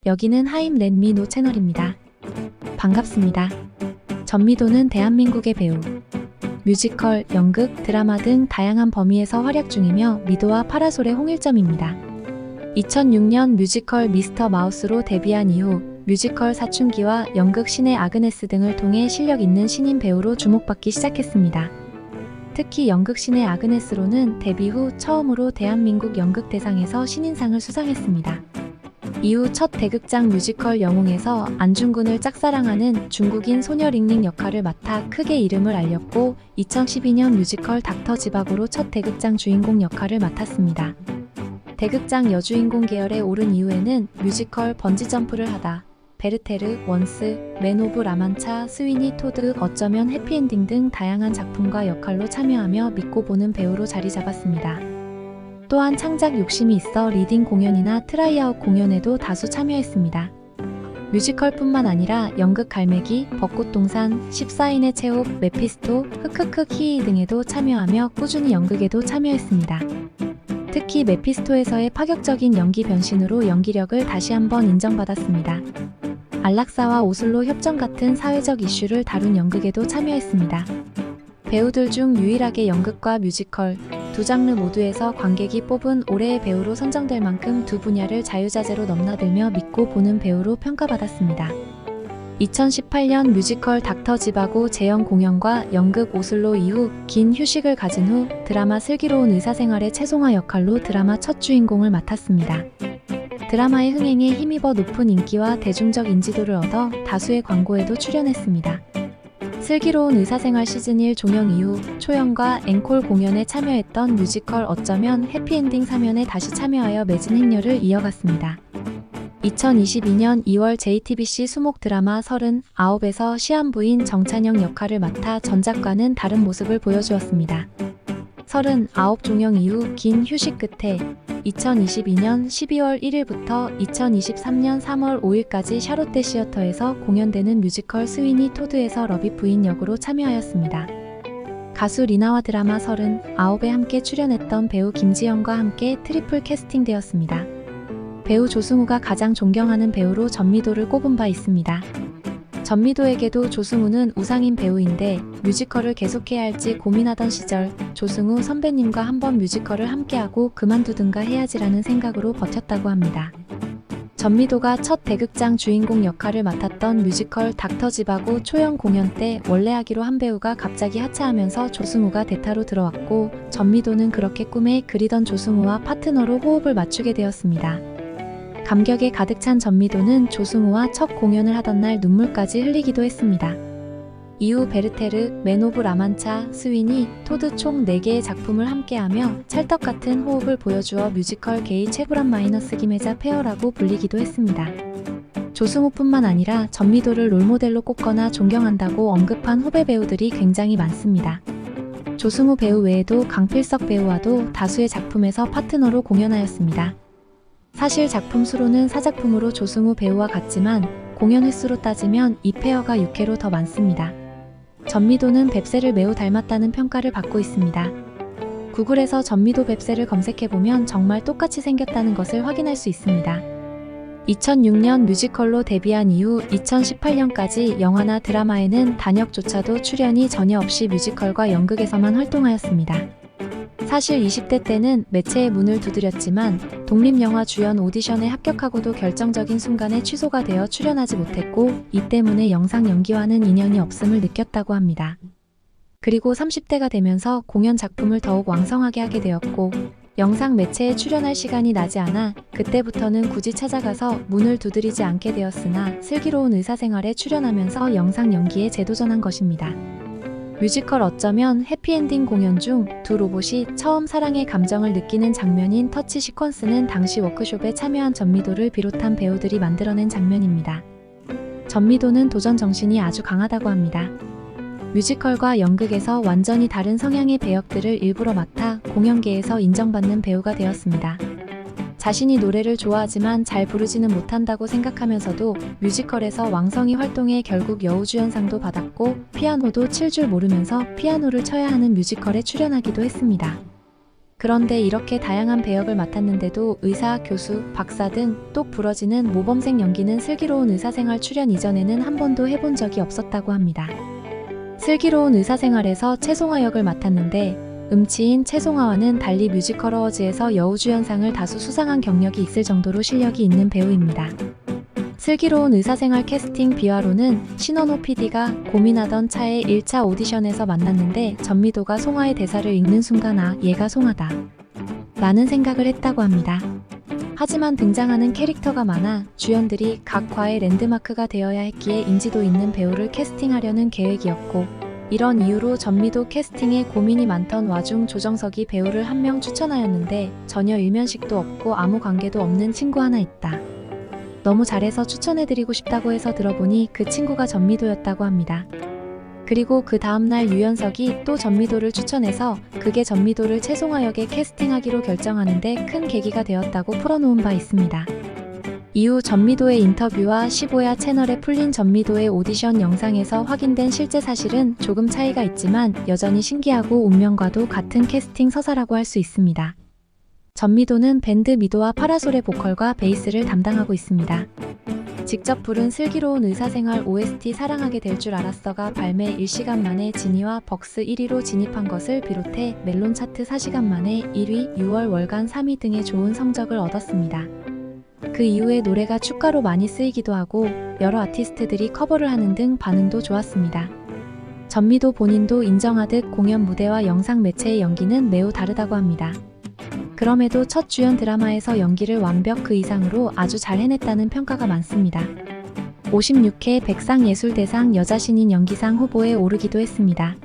여기는 하임 렛미노 채널입니다. 반갑습니다. 전미도는 대한민국의 배우, 뮤지컬, 연극, 드라마 등 다양한 범위에서 활약 중이며 미도와 파라솔의 홍일점입니다. 2006년 뮤지컬 미스터 마우스로 데뷔한 이후 뮤지컬 사춘기와 연극 신의 아그네스 등을 통해 실력 있는 신인 배우로 주목받기 시작했습니다. 특히 연극 신의 아그네스로는 데뷔 후 처음으로 대한민국 연극대상에서 신인상을 수상했습니다. 이후 첫 대극장 뮤지컬 영웅에서 안중근을 짝사랑하는 중국인 소녀 링링 역할을 맡아 크게 이름을 알렸고 2012년 뮤지컬 닥터 지바고로 첫 대극장 주인공 역할을 맡았습니다. 대극장 여주인공 계열에 오른 이후에는 뮤지컬 번지점프를 하다, 베르테르, 원스, 맨 오브 라만차, 스위니 토드, 어쩌면 해피엔딩 등 다양한 작품과 역할로 참여하며 믿고 보는 배우로 자리 잡았습니다. 또한 창작 욕심이 있어 리딩 공연이나 트라이아웃 공연에도 다수 참여했습니다. 뮤지컬뿐만 아니라 연극 갈매기, 벚꽃동산, 14인의 체홉, 메피스토, 흑흑흑 히히 등에도 참여하며 꾸준히 연극에도 참여했습니다. 특히 메피스토에서의 파격적인 연기 변신으로 연기력을 다시 한번 인정받았습니다. 안락사와 오슬로 협정 같은 사회적 이슈를 다룬 연극에도 참여했습니다. 배우들 중 유일하게 연극과 뮤지컬 두 장르 모두에서 관객이 뽑은 올해의 배우로 선정될 만큼 두 분야를 자유자재로 넘나들며 믿고 보는 배우로 평가받았습니다. 2018년 뮤지컬 닥터 지바고 재연 공연과 연극 오슬로 이후 긴 휴식을 가진 후 드라마 슬기로운 의사생활의 최송화 역할로 드라마 첫 주인공을 맡았습니다. 드라마의 흥행에 힘입어 높은 인기와 대중적 인지도를 얻어 다수의 광고에도 출연했습니다. 슬기로운 의사생활 시즌1 종영 이후 초연과 앵콜 공연에 참여했던 뮤지컬 어쩌면 해피엔딩 3연에 다시 참여하여 매진 행렬을 이어갔습니다. 2022년 2월 JTBC 수목 드라마 39에서 시한부인 정찬영 역할을 맡아 전작과는 다른 모습을 보여주었습니다. 39 종영 이후 긴 휴식 끝에 2022년 12월 1일부터 2023년 3월 5일까지 샤롯데 시어터에서 공연되는 뮤지컬 스위니 토드에서 러비 부인 역으로 참여하였습니다. 가수 리나와 드라마 39에 함께 출연했던 배우 김지영과 함께 트리플 캐스팅되었습니다. 배우 조승우가 가장 존경하는 배우로 전미도를 꼽은 바 있습니다. 전미도에게도 조승우는 우상인 배우인데 뮤지컬을 계속해야 할지 고민하던 시절 조승우 선배님과 한번 뮤지컬을 함께하고 그만두든가 해야지라는 생각으로 버텼다고 합니다. 전미도가 첫 대극장 주인공 역할을 맡았던 뮤지컬 닥터 지바고 초연 공연 때 원래 하기로 한 배우가 갑자기 하차하면서 조승우가 대타로 들어왔고 전미도는 그렇게 꿈에 그리던 조승우와 파트너로 호흡을 맞추게 되었습니다. 감격에 가득 찬 전미도는 조승우와 첫 공연을 하던 날 눈물까지 흘리기도 했습니다. 이후 베르테르, 맨 오브 라만차, 스위니, 토드 총 4개의 작품을 함께하며 찰떡같은 호흡을 보여주어 뮤지컬계의 최불암 마이너스 김혜자 페어라고 불리기도 했습니다. 조승우뿐만 아니라 전미도를 롤모델로 꼽거나 존경한다고 언급한 후배 배우들이 굉장히 많습니다. 조승우 배우 외에도 강필석 배우와도 다수의 작품에서 파트너로 공연하였습니다. 사실 작품 수로는 사작품으로 조승우 배우와 같지만 공연 횟수로 따지면 이 페어가 6회로 더 많습니다. 전미도는 뱁새를 매우 닮았다는 평가를 받고 있습니다. 구글에서 전미도 뱁새를 검색해보면 정말 똑같이 생겼다는 것을 확인할 수 있습니다. 2006년 뮤지컬로 데뷔한 이후 2018년까지 영화나 드라마에는 단역조차도 출연이 전혀 없이 뮤지컬과 연극에서만 활동하였습니다. 사실 20대 때는 매체의 문을 두드렸지만 독립영화 주연 오디션에 합격하고도 결정적인 순간에 취소가 되어 출연하지 못했고 이 때문에 영상 연기와는 인연이 없음을 느꼈다고 합니다. 그리고 30대가 되면서 공연 작품을 더욱 왕성하게 하게 되었고 영상 매체에 출연할 시간이 나지 않아 그때부터는 굳이 찾아가서 문을 두드리지 않게 되었으나 슬기로운 의사생활에 출연하면서 영상 연기에 재도전한 것입니다. 뮤지컬 어쩌면 해피엔딩 공연 중 두 로봇이 처음 사랑의 감정을 느끼는 장면인 터치 시퀀스는 당시 워크숍에 참여한 전미도를 비롯한 배우들이 만들어낸 장면입니다. 전미도는 도전 정신이 아주 강하다고 합니다. 뮤지컬과 연극에서 완전히 다른 성향의 배역들을 일부러 맡아 공연계에서 인정받는 배우가 되었습니다. 자신이 노래를 좋아하지만 잘 부르지는 못한다고 생각하면서도 뮤지컬에서 왕성히 활동해 결국 여우주연상도 받았고 피아노도 칠 줄 모르면서 피아노를 쳐야 하는 뮤지컬에 출연하기도 했습니다. 그런데 이렇게 다양한 배역을 맡았는데도 의사, 교수, 박사 등 똑 부러지는 모범생 연기는 슬기로운 의사생활 출연 이전에는 한 번도 해본 적이 없었다고 합니다. 슬기로운 의사생활에서 최송화 역을 맡았는데 음치인 최송화와는 달리 뮤지컬 어워즈에서 여우주연상을 다수 수상한 경력이 있을 정도로 실력이 있는 배우입니다. 슬기로운 의사생활 캐스팅 비화로는 신원호 PD가 고민하던 차에 1차 오디션에서 만났는데 전미도가 송화의 대사를 읽는 순간 아, 얘가 송화다 라는 생각을 했다고 합니다. 하지만 등장하는 캐릭터가 많아 주연들이 각 과의 랜드마크가 되어야 했기에 인지도 있는 배우를 캐스팅하려는 계획이었고, 이런 이유로 전미도 캐스팅에 고민이 많던 와중 조정석이 배우를 한 명 추천하였는데 전혀 일면식도 없고 아무 관계도 없는 친구 하나 있다. 너무 잘해서 추천해드리고 싶다고 해서 들어보니 그 친구가 전미도였다고 합니다. 그리고 그 다음날 유연석이 또 전미도를 추천해서 그게 전미도를 최송화 역에 캐스팅하기로 결정하는데 큰 계기가 되었다고 풀어놓은 바 있습니다. 이후 전미도의 인터뷰와 15야 채널에 풀린 전미도의 오디션 영상에서 확인된 실제 사실은 조금 차이가 있지만 여전히 신기하고 운명과도 같은 캐스팅 서사라고 할 수 있습니다. 전미도는 밴드 미도와 파라솔의 보컬과 베이스를 담당하고 있습니다. 직접 부른 슬기로운 의사생활 OST 사랑하게 될 줄 알았어가 발매 1시간 만에 진위와 벅스 1위로 진입한 것을 비롯해 멜론 차트 4시간 만에 1위, 6월 월간 3위 등의 좋은 성적을 얻었습니다. 그 이후에 노래가 축가로 많이 쓰이기도 하고 여러 아티스트들이 커버를 하는 등 반응도 좋았습니다. 전미도 본인도 인정하듯 공연 무대와 영상 매체의 연기는 매우 다르다고 합니다. 그럼에도 첫 주연 드라마에서 연기를 완벽 그 이상으로 아주 잘 해냈다는 평가가 많습니다. 56회 백상예술대상 여자신인 연기상 후보에 오르기도 했습니다.